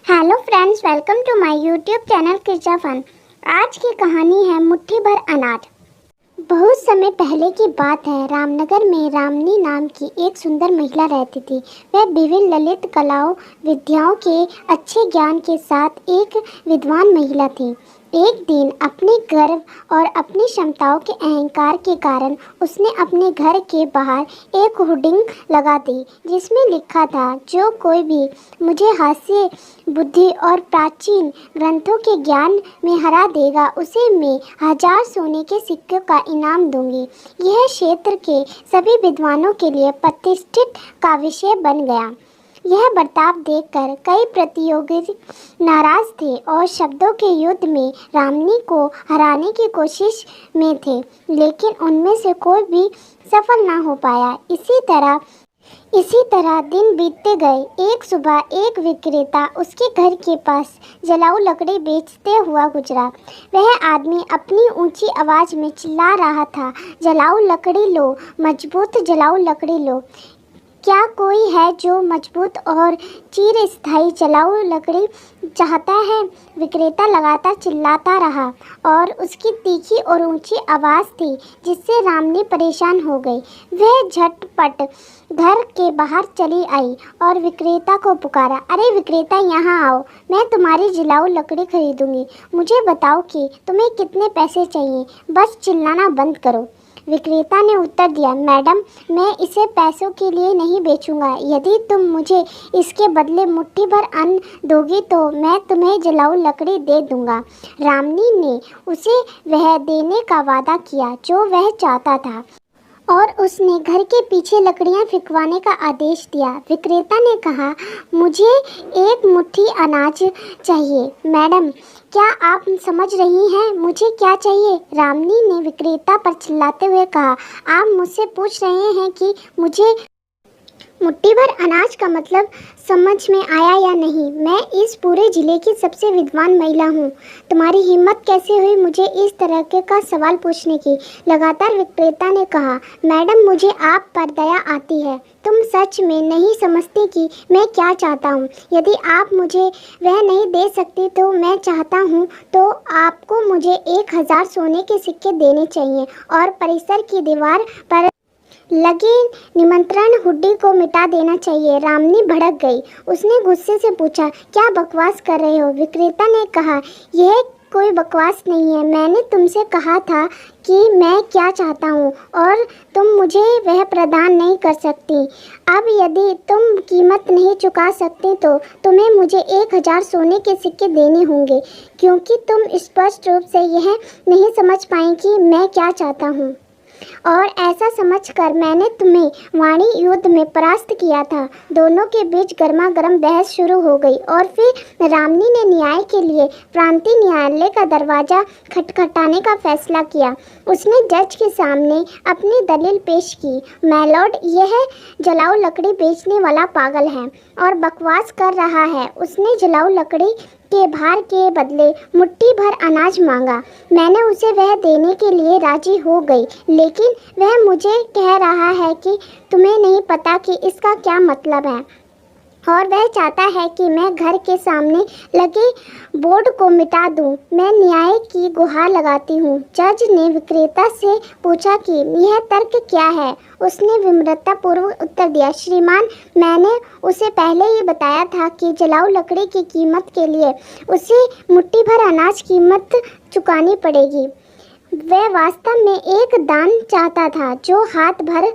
Hello friends, welcome to my YouTube channel किरचा fun. आज की कहानी है मुट्ठी भर अनाज। बहुत समय पहले की बात है। रामनगर में रामनी नाम की एक सुंदर महिला रहती थी। वह विभिन्न ललित कलाओं विद्याओं के अच्छे ज्ञान के साथ एक विद्वान महिला थी। एक दिन अपने गर्व और अपनी क्षमताओं के अहंकार के कारण उसने अपने घर के बाहर एक होर्डिंग लगा दी, जिसमें लिखा था, जो कोई भी मुझे हास्य बुद्धि और प्राचीन ग्रंथों के ज्ञान में हरा देगा, उसे मैं 1000 सोने के सिक्कों का इनाम दूंगी। यह क्षेत्र के सभी विद्वानों के लिए प्रतिष्ठित का विषय बन गया। यह बर्ताव देखकर कई प्रतियोगी नाराज थे और शब्दों के युद्ध में रामनी को हराने की कोशिश में थे, लेकिन उनमें से कोई भी सफल न हो पाया। इसी तरह दिन बीतते गए। एक सुबह एक विक्रेता उसके घर के पास जलाऊ लकड़ी बेचते हुआ गुजरा। वह आदमी अपनी ऊंची आवाज में चिल्ला रहा था, जलाऊ लकड़ी लो, मजबूत जलाऊ लकड़ी लो। क्या कोई है जो मजबूत और चिरस्थायी जलाऊ लकड़ी चाहता है? विक्रेता लगातार चिल्लाता रहा और उसकी तीखी और ऊंची आवाज़ थी, जिससे रामनी परेशान हो गई। वह झटपट घर के बाहर चली आई और विक्रेता को पुकारा, अरे विक्रेता, यहाँ आओ, मैं तुम्हारी जलाऊ लकड़ी खरीदूंगी। मुझे बताओ कि तुम्हें कितने पैसे चाहिए, बस चिल्लाना बंद करो। विक्रेता ने उत्तर दिया, मैडम, मैं इसे पैसों के लिए नहीं बेचूंगा। यदि तुम मुझे इसके बदले मुट्ठी भर अन्न दोगी तो मैं तुम्हें जलाऊ लकड़ी दे दूंगा। रामनी ने उसे वह देने का वादा किया जो वह चाहता था और उसने घर के पीछे लकड़ियां फेंकवाने का आदेश दिया। विक्रेता ने कहा, मुझे एक मुट्ठी अनाज चाहिए। मैडम, क्या आप समझ रही हैं मुझे क्या चाहिए? रामनी ने विक्रेता पर चिल्लाते हुए कहा, आप मुझसे पूछ रहे हैं कि मुझे मुट्ठी भर अनाज का मतलब समझ में आया या नहीं? मैं इस पूरे जिले की सबसे विद्वान महिला हूँ। तुम्हारी हिम्मत कैसे हुई मुझे इस तरह का सवाल पूछने की? लगातार विक्रेता ने कहा, मैडम, मुझे आप पर दया आती है। तुम सच में नहीं समझती कि मैं क्या चाहता हूँ। यदि आप मुझे वह नहीं दे सकती तो मैं चाहता हूँ तो आपको मुझे 1000 सोने के सिक्के देने चाहिए और परिसर की दीवार पर लगे निमंत्रण हुड्डी को मिटा देना चाहिए। रामनी भड़क गई। उसने गुस्से से पूछा, क्या बकवास कर रहे हो? विक्रेता ने कहा, यह कोई बकवास नहीं है। मैंने तुमसे कहा था कि मैं क्या चाहता हूँ और तुम मुझे वह प्रदान नहीं कर सकती। अब यदि तुम कीमत नहीं चुका सकती तो तुम्हें मुझे 1000 सोने के सिक्के देने होंगे, क्योंकि तुम स्पष्ट रूप से यह नहीं समझ पाई कि मैं क्या चाहता हूँ। और ऐसा समझकर मैंने तुम्हें वाणी युद्ध में परास्त किया था। दोनों के बीच गर्मा गर्म बहस शुरू हो गई और फिर रामनी ने न्याय के लिए प्रांतीय न्यायालय का दरवाजा खटखटाने का फैसला किया। उसने जज के सामने अपनी दलील पेश की, माय लॉर्ड, यह जलाऊ लकड़ी बेचने वाला पागल है और बकवास कर रहा है। उसने जलाऊ लकड़ी के भार के बदले मुट्ठी भर अनाज मांगा। मैंने उसे वह देने के लिए राजी हो गई, लेकिन वह मुझे कह रहा है कि तुम्हें नहीं पता कि इसका क्या मतलब है और वह चाहता है कि मैं घर के सामने लगे बोर्ड को मिटा दूं। मैं न्याय की गुहार लगाती हूँ। जज ने विक्रेता से पूछा कि यह तर्क क्या है। उसने विनम्रतापूर्वक उत्तर दिया, श्रीमान, मैंने उसे पहले ही बताया था कि जलाऊ लकड़ी की कीमत के लिए उसे मुट्ठी भर अनाज कीमत चुकानी पड़ेगी। वह वास्तव में एक दान चाहता था जो हाथ भर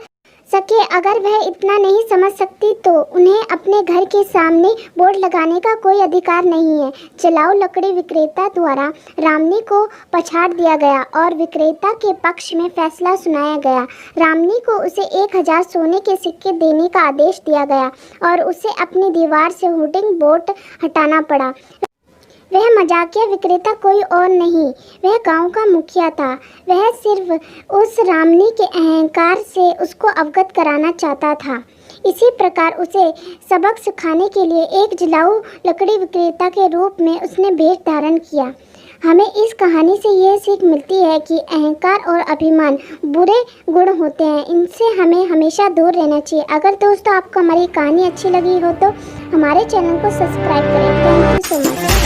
सके। अगर वह इतना नहीं समझ सकती तो उन्हें अपने घर के सामने बोर्ड लगाने का कोई अधिकार नहीं है। जलाऊ लकड़ी विक्रेता द्वारा रामनी को पछाड़ दिया गया और विक्रेता के पक्ष में फैसला सुनाया गया। रामनी को उसे 1000 सोने के सिक्के देने का आदेश दिया गया और उसे अपनी दीवार से होर्डिंग बोर्ड हटाना पड़ा। वह मजाकिया विक्रेता कोई और नहीं, वह गांव का मुखिया था। वह सिर्फ उस रामनी के अहंकार से उसको अवगत कराना चाहता था। इसी प्रकार उसे सबक सिखाने के लिए एक जलाऊ लकड़ी विक्रेता के रूप में उसने भेष धारण किया। हमें इस कहानी से ये सीख मिलती है कि अहंकार और अभिमान बुरे गुण होते हैं, इनसे हमें हमेशा दूर रहना चाहिए। अगर दोस्तों आपको हमारी कहानी अच्छी लगी हो तो हमारे चैनल को सब्सक्राइब करें। Thank you so much.